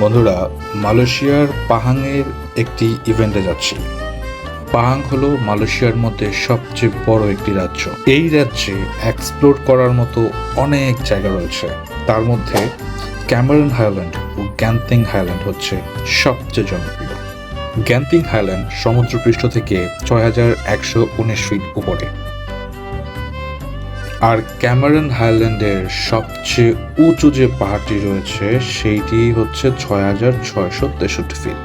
বন্ধুরা, মালয়েশিয়ার পাহাংয়ের একটি ইভেন্টে যাচ্ছি। পাহাং হলো মালয়েশিয়ার মধ্যে সবচেয়ে বড় একটি রাজ্য। এই রাজ্যে এক্সপ্লোর করার মতো অনেক জায়গা রয়েছে। তার মধ্যে ক্যামেরন হাইল্যান্ড ও গ্যান্তিং হাইল্যান্ড হচ্ছে সবচেয়ে জনপ্রিয়। গ্যান্তিং হাইল্যান্ড সমুদ্রপৃষ্ঠ থেকে ৬,১১৯ ফিট উপরে, আর ক্যামেরন হাইল্যান্ডের সবচেয়ে উঁচু যে পাহাড়টি রয়েছে সেইটি হচ্ছে ৬,৬৬৩ ফিট।